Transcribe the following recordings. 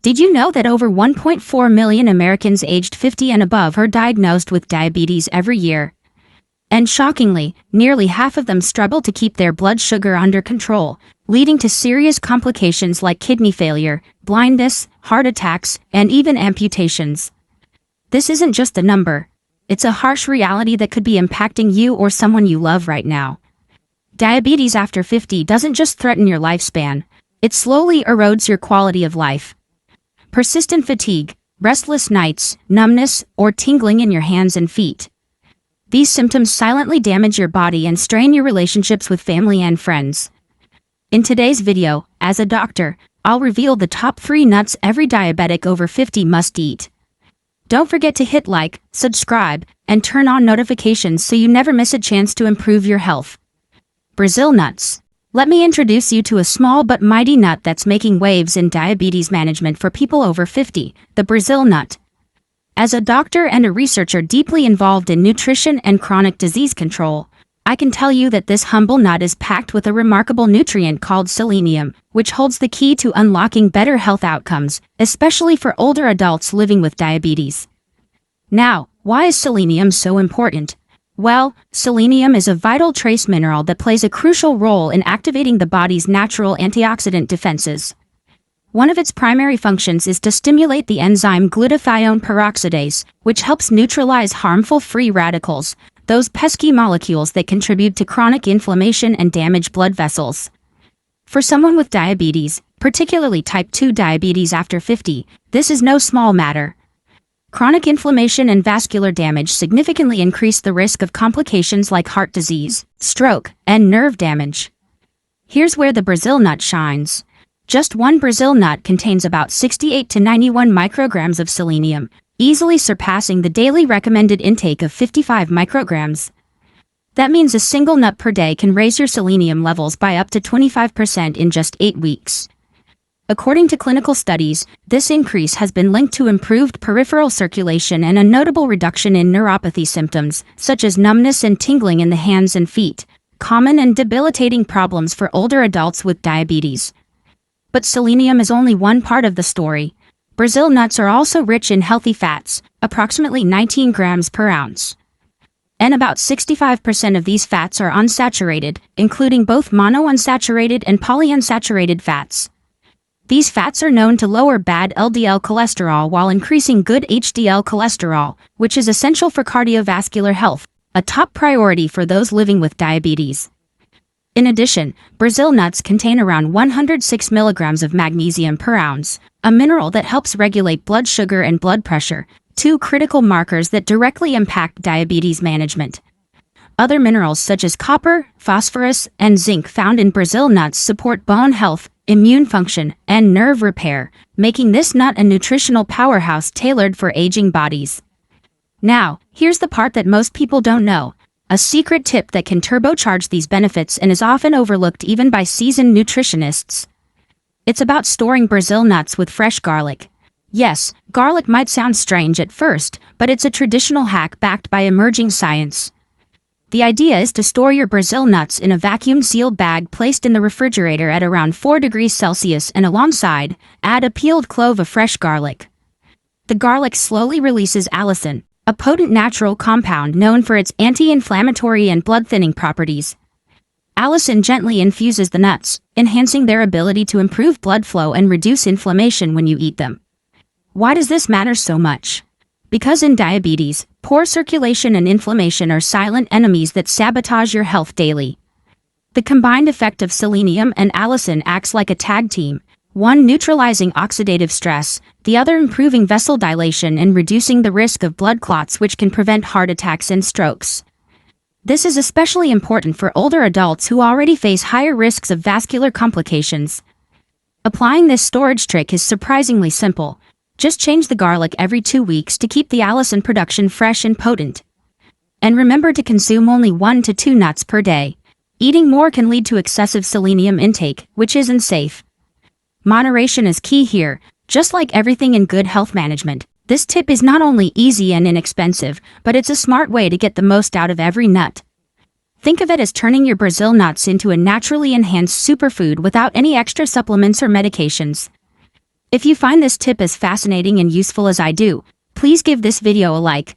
Did you know that over 1.4 million Americans aged 50 and above are diagnosed with diabetes every year? And shockingly, nearly half of them struggle to keep their blood sugar under control, leading to serious complications like kidney failure, blindness, heart attacks, and even amputations. This isn't just a number. It's a harsh reality that could be impacting you or someone you love right now. Diabetes after 50 doesn't just threaten your lifespan, it slowly erodes your quality of life. Persistent fatigue, restless nights, numbness, or tingling in your hands and feet. These symptoms silently damage your body and strain your relationships with family and friends. In today's video, as a doctor, I'll reveal the top 3 nuts every diabetic over 50 must eat. Don't forget to hit like, subscribe, and turn on notifications so you never miss a chance to improve your health. Brazil nuts. Let me introduce you to a small but mighty nut that's making waves in diabetes management for people over 50, the Brazil nut. As a doctor and a researcher deeply involved in nutrition and chronic disease control, I can tell you that this humble nut is packed with a remarkable nutrient called selenium, which holds the key to unlocking better health outcomes, especially for older adults living with diabetes. Now, why is selenium so important? Well, selenium is a vital trace mineral that plays a crucial role in activating the body's natural antioxidant defenses. One of its primary functions is to stimulate the enzyme glutathione peroxidase, which helps neutralize harmful free radicals, those pesky molecules that contribute to chronic inflammation and damage blood vessels. For someone with diabetes, particularly type 2 diabetes after 50, this is no small matter. Chronic inflammation and vascular damage significantly increase the risk of complications like heart disease, stroke, and nerve damage. Here's where the Brazil nut shines. Just one Brazil nut contains about 68 to 91 micrograms of selenium, easily surpassing the daily recommended intake of 55 micrograms. That means a single nut per day can raise your selenium levels by up to 25% in just 8 weeks. According to clinical studies, this increase has been linked to improved peripheral circulation and a notable reduction in neuropathy symptoms, such as numbness and tingling in the hands and feet, common and debilitating problems for older adults with diabetes. But selenium is only one part of the story. Brazil nuts are also rich in healthy fats, approximately 19 grams per ounce. And about 65% of these fats are unsaturated, including both monounsaturated and polyunsaturated fats. These fats are known to lower bad LDL cholesterol while increasing good HDL cholesterol, which is essential for cardiovascular health, a top priority for those living with diabetes. In addition, Brazil nuts contain around 106 milligrams of magnesium per ounce, a mineral that helps regulate blood sugar and blood pressure, 2 critical markers that directly impact diabetes management. Other minerals such as copper, phosphorus, and zinc found in Brazil nuts support bone health, immune function, and nerve repair, making this nut a nutritional powerhouse tailored for aging bodies. Now, here's the part that most people don't know. A secret tip that can turbocharge these benefits and is often overlooked even by seasoned nutritionists. It's about storing Brazil nuts with fresh garlic. Yes, garlic might sound strange at first, but it's a traditional hack backed by emerging science. The idea is to store your Brazil nuts in a vacuum-sealed bag placed in the refrigerator at around 4 degrees Celsius and alongside, add a peeled clove of fresh garlic. The garlic slowly releases allicin, a potent natural compound known for its anti-inflammatory and blood-thinning properties. Allicin gently infuses the nuts, enhancing their ability to improve blood flow and reduce inflammation when you eat them. Why does this matter so much? Because in diabetes, poor circulation and inflammation are silent enemies that sabotage your health daily. The combined effect of selenium and allicin acts like a tag team, one neutralizing oxidative stress, the other improving vessel dilation and reducing the risk of blood clots, which can prevent heart attacks and strokes. This is especially important for older adults who already face higher risks of vascular complications. Applying this storage trick is surprisingly simple. Just change the garlic every 2 weeks to keep the allicin production fresh and potent. And remember to consume only 1 to 2 nuts per day. Eating more can lead to excessive selenium intake, which isn't safe. Moderation is key here. Just like everything in good health management, this tip is not only easy and inexpensive, but it's a smart way to get the most out of every nut. Think of it as turning your Brazil nuts into a naturally enhanced superfood without any extra supplements or medications. If you find this tip as fascinating and useful as I do, please give this video a like.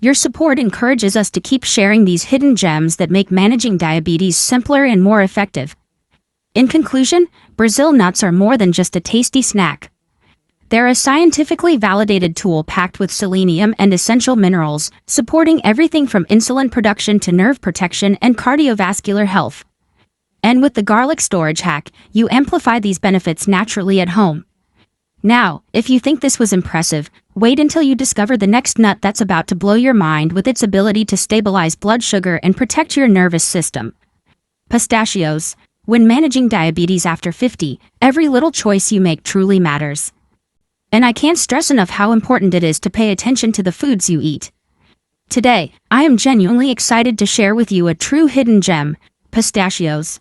Your support encourages us to keep sharing these hidden gems that make managing diabetes simpler and more effective. In conclusion, Brazil nuts are more than just a tasty snack. They're a scientifically validated tool packed with selenium and essential minerals, supporting everything from insulin production to nerve protection and cardiovascular health. And with the garlic storage hack, you amplify these benefits naturally at home. Now, if you think this was impressive, wait until you discover the next nut that's about to blow your mind with its ability to stabilize blood sugar and protect your nervous system. Pistachios. When managing diabetes after 50, every little choice you make truly matters. And I can't stress enough how important it is to pay attention to the foods you eat. Today, I am genuinely excited to share with you a true hidden gem, pistachios.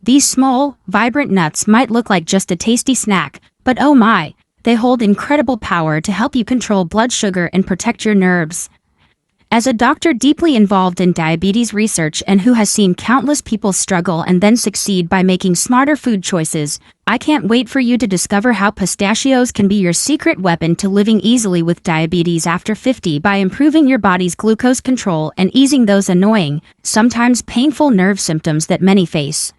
These small, vibrant nuts might look like just a tasty snack, but oh my, they hold incredible power to help you control blood sugar and protect your nerves. As a doctor deeply involved in diabetes research and who has seen countless people struggle and then succeed by making smarter food choices, I can't wait for you to discover how pistachios can be your secret weapon to living easily with diabetes after 50 by improving your body's glucose control and easing those annoying, sometimes painful nerve symptoms that many face.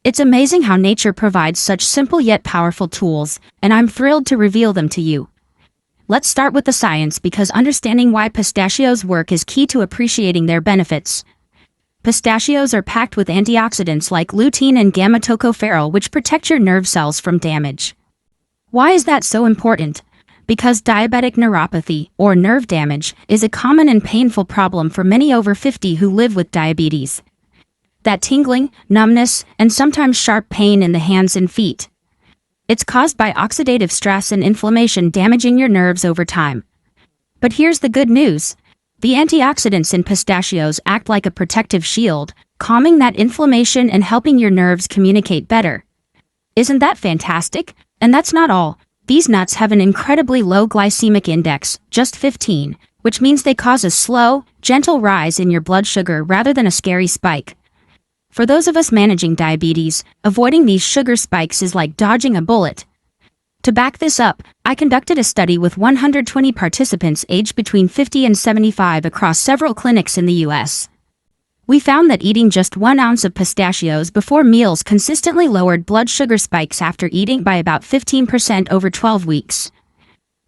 It's amazing how nature provides such simple yet powerful tools, and I'm thrilled to reveal them to you. Let's start with the science because understanding why pistachios work is key to appreciating their benefits. Pistachios are packed with antioxidants like lutein and gamma-tocopherol which protect your nerve cells from damage. Why is that so important? Because diabetic neuropathy, or nerve damage, is a common and painful problem for many over 50 who live with diabetes. That tingling, numbness, and sometimes sharp pain in the hands and feet. It's caused by oxidative stress and inflammation damaging your nerves over time. But here's the good news. The antioxidants in pistachios act like a protective shield, calming that inflammation and helping your nerves communicate better. Isn't that fantastic? And that's not all. These nuts have an incredibly low glycemic index, just 15, which means they cause a slow, gentle rise in your blood sugar rather than a scary spike. For those of us managing diabetes, avoiding these sugar spikes is like dodging a bullet. To back this up, I conducted a study with 120 participants aged between 50 and 75 across several clinics in the U.S. We found that eating just 1 ounce of pistachios before meals consistently lowered blood sugar spikes after eating by about 15% over 12 weeks.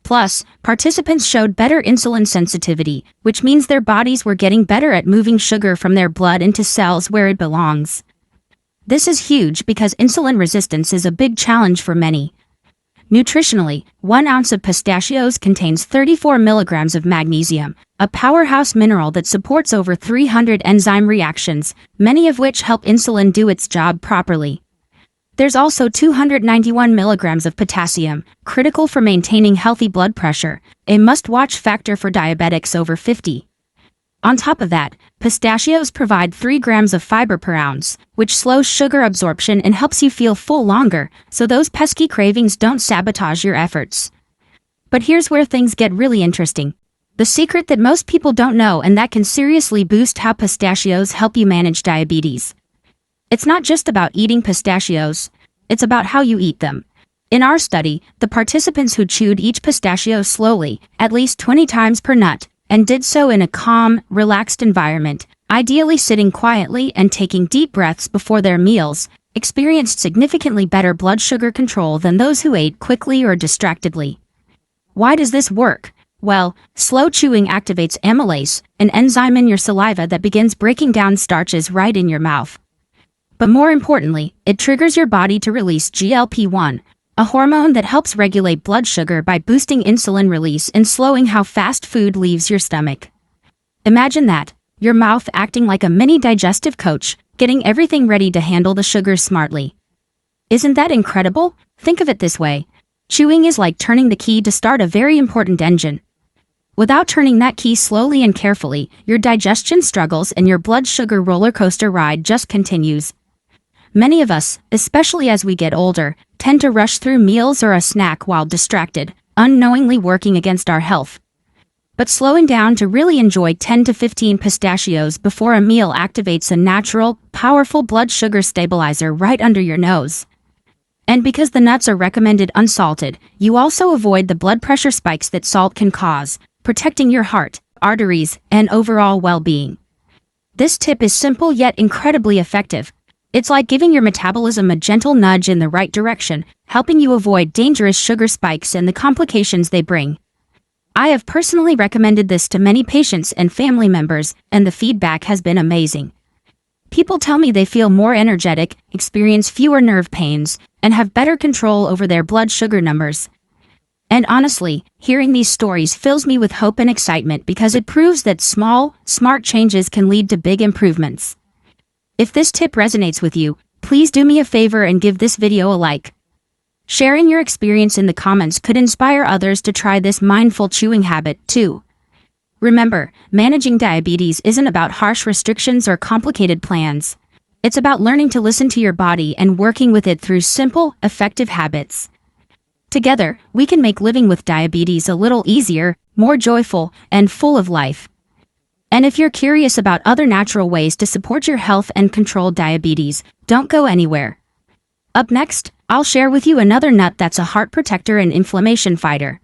Plus, participants showed better insulin sensitivity, which means their bodies were getting better at moving sugar from their blood into cells where it belongs. This is huge because insulin resistance is a big challenge for many. Nutritionally, 1 ounce of pistachios contains 34 milligrams of magnesium, a powerhouse mineral that supports over 300 enzyme reactions, many of which help insulin do its job properly. There's also 291 milligrams of potassium, critical for maintaining healthy blood pressure, a must-watch factor for diabetics over 50. On top of that, pistachios provide 3 grams of fiber per ounce, which slows sugar absorption and helps you feel full longer, so those pesky cravings don't sabotage your efforts. But here's where things get really interesting. The secret that most people don't know and that can seriously boost how pistachios help you manage diabetes. It's not just about eating pistachios, it's about how you eat them. In our study, the participants who chewed each pistachio slowly, at least 20 times per nut, and did so in a calm, relaxed environment, ideally sitting quietly and taking deep breaths before their meals, experienced significantly better blood sugar control than those who ate quickly or distractedly. Why does this work? Well, slow chewing activates amylase, an enzyme in your saliva that begins breaking down starches right in your mouth. But more importantly, it triggers your body to release GLP-1, a hormone that helps regulate blood sugar by boosting insulin release and slowing how fast food leaves your stomach. Imagine that, your mouth acting like a mini digestive coach, getting everything ready to handle the sugar smartly. Isn't that incredible? Think of it this way. Chewing is like turning the key to start a very important engine. Without turning that key slowly and carefully, your digestion struggles and your blood sugar roller coaster ride just continues. Many of us, especially as we get older, tend to rush through meals or a snack while distracted, unknowingly working against our health. But slowing down to really enjoy 10 to 15 pistachios before a meal activates a natural, powerful blood sugar stabilizer right under your nose. And because the nuts are recommended unsalted, you also avoid the blood pressure spikes that salt can cause, protecting your heart, arteries, and overall well-being. This tip is simple yet incredibly effective. It's like giving your metabolism a gentle nudge in the right direction, helping you avoid dangerous sugar spikes and the complications they bring. I have personally recommended this to many patients and family members, and the feedback has been amazing. People tell me they feel more energetic, experience fewer nerve pains, and have better control over their blood sugar numbers. And honestly, hearing these stories fills me with hope and excitement because it proves that small, smart changes can lead to big improvements. If this tip resonates with you, please do me a favor and give this video a like. Sharing your experience in the comments could inspire others to try this mindful chewing habit too. Remember, managing diabetes isn't about harsh restrictions or complicated plans. It's about learning to listen to your body and working with it through simple, effective habits. Together, we can make living with diabetes a little easier, more joyful, and full of life. And if you're curious about other natural ways to support your health and control diabetes, don't go anywhere. Up next, I'll share with you another nut that's a heart protector and inflammation fighter.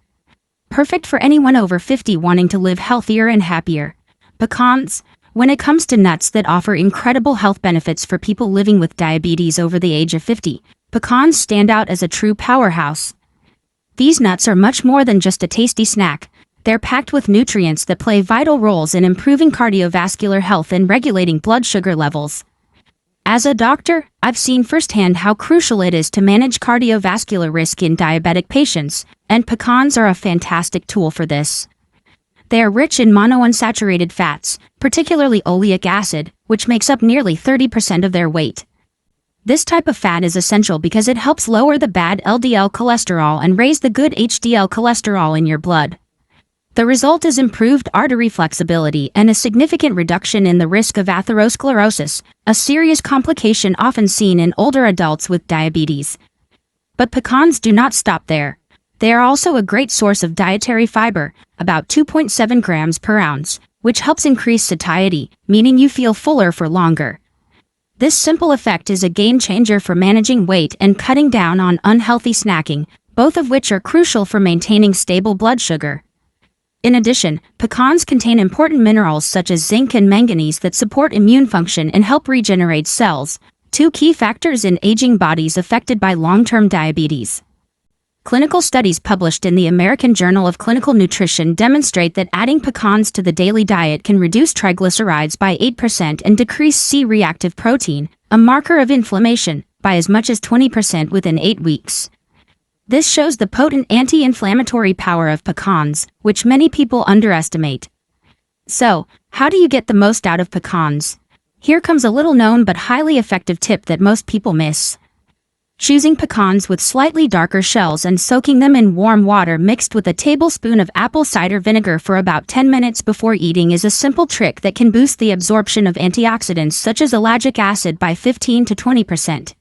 Perfect for anyone over 50 wanting to live healthier and happier. Pecans. When it comes to nuts that offer incredible health benefits for people living with diabetes over the age of 50, pecans stand out as a true powerhouse. These nuts are much more than just a tasty snack. They're packed with nutrients that play vital roles in improving cardiovascular health and regulating blood sugar levels. As a doctor, I've seen firsthand how crucial it is to manage cardiovascular risk in diabetic patients, and pecans are a fantastic tool for this. They are rich in monounsaturated fats, particularly oleic acid, which makes up nearly 30% of their weight. This type of fat is essential because it helps lower the bad LDL cholesterol and raise the good HDL cholesterol in your blood. The result is improved artery flexibility and a significant reduction in the risk of atherosclerosis, a serious complication often seen in older adults with diabetes. But pecans do not stop there. They are also a great source of dietary fiber, about 2.7 grams per ounce, which helps increase satiety, meaning you feel fuller for longer. This simple effect is a game changer for managing weight and cutting down on unhealthy snacking, both of which are crucial for maintaining stable blood sugar. In addition, pecans contain important minerals such as zinc and manganese that support immune function and help regenerate cells, two key factors in aging bodies affected by long-term diabetes. Clinical studies published in the American Journal of Clinical Nutrition demonstrate that adding pecans to the daily diet can reduce triglycerides by 8% and decrease C-reactive protein, a marker of inflammation, by as much as 20% within 8 weeks. This shows the potent anti-inflammatory power of pecans, which many people underestimate. So, how do you get the most out of pecans? Here comes a little-known but highly effective tip that most people miss. Choosing pecans with slightly darker shells and soaking them in warm water mixed with a tablespoon of apple cider vinegar for about 10 minutes before eating is a simple trick that can boost the absorption of antioxidants such as ellagic acid by 15 to 20%.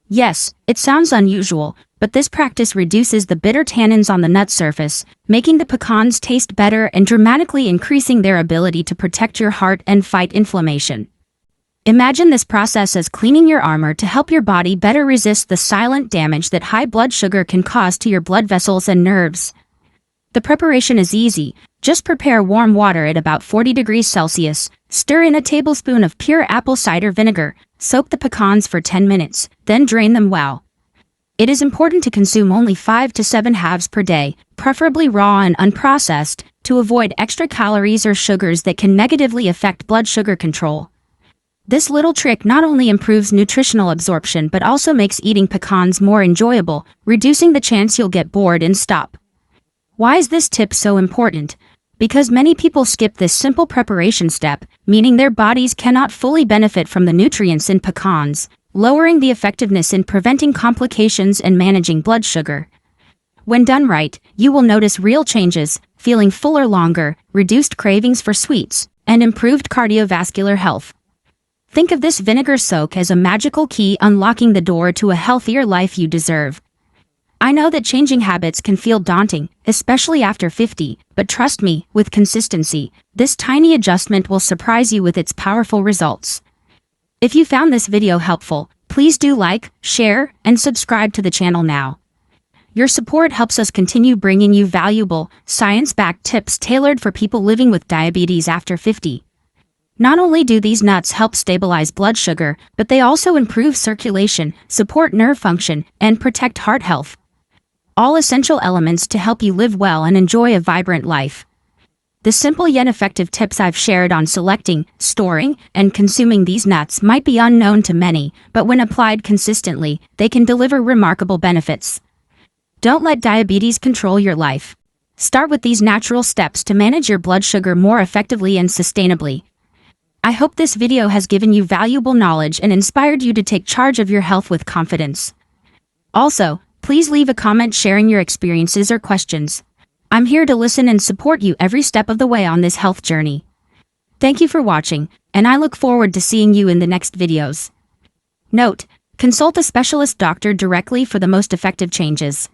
Yes, it sounds unusual, but this practice reduces the bitter tannins on the nut surface, making the pecans taste better and dramatically increasing their ability to protect your heart and fight inflammation. Imagine this process as cleaning your armor to help your body better resist the silent damage that high blood sugar can cause to your blood vessels and nerves. The preparation is easy. Just prepare warm water at about 40 degrees Celsius, stir in a tablespoon of pure apple cider vinegar, soak the pecans for 10 minutes, then drain them well. It is important to consume only 5 to 7 halves per day, preferably raw and unprocessed, to avoid extra calories or sugars that can negatively affect blood sugar control. This little trick not only improves nutritional absorption but also makes eating pecans more enjoyable, reducing the chance you'll get bored and stop. Why is this tip so important? Because many people skip this simple preparation step, meaning their bodies cannot fully benefit from the nutrients in pecans, lowering the effectiveness in preventing complications and managing blood sugar. When done right, you will notice real changes, feeling fuller longer, reduced cravings for sweets, and improved cardiovascular health. Think of this vinegar soak as a magical key unlocking the door to a healthier life you deserve. I know that changing habits can feel daunting, especially after 50, but trust me, with consistency, this tiny adjustment will surprise you with its powerful results. If you found this video helpful, Please do like, share, and subscribe to the channel now. Your support helps us continue bringing you valuable, science-backed tips tailored for people living with diabetes after 50. Not only do these nuts help stabilize blood sugar, but they also improve circulation, support nerve function, and protect heart health. All essential elements to help you live well and enjoy a vibrant life. The simple yet effective tips I've shared on selecting, storing, and consuming these nuts might be unknown to many, but when applied consistently, they can deliver remarkable benefits. Don't let diabetes control your life. Start with these natural steps to manage your blood sugar more effectively and sustainably. I hope this video has given you valuable knowledge and inspired you to take charge of your health with confidence. Also, please leave a comment sharing your experiences or questions. I'm here to listen and support you every step of the way on this health journey. Thank you for watching, and I look forward to seeing you in the next videos. Note: consult a specialist doctor directly for the most effective changes.